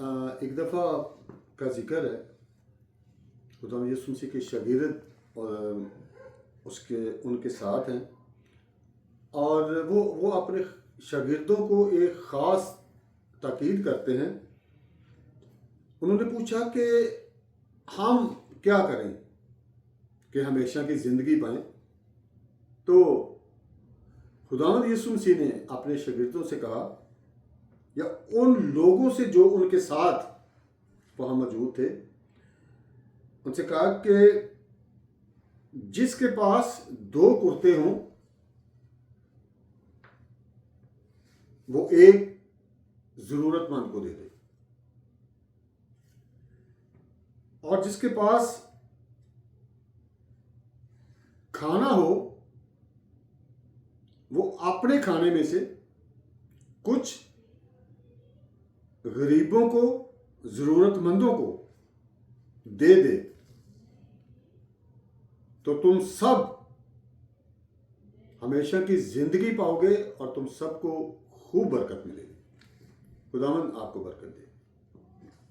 एक दफ़ा का जिक्र है, खुदा यीशु मसीह के शागिर्द और उसके उनके साथ हैं, और वो अपने शागिर्दों को एक ख़ास ताकीद करते हैं। उन्होंने पूछा कि हम क्या करें कि हमेशा की ज़िंदगी पाएं। तो खुदावंद यीशु मसीह ने अपने शागिर्दों से कहा, या उन लोगों से जो उनके साथ वहाँ मौजूद थे, उनसे कहा कि जिसके पास 2 कुर्ते हों वो एक ज़रूरतमंद को दे दे, और जिसके पास खाना हो वो अपने खाने में से कुछ गरीबों को, ज़रूरतमंदों को दे दे, तो तुम सब हमेशा की ज़िंदगी पाओगे और तुम सबको खूब बरकत मिलेगी। खुदावंद आपको बरकत दे।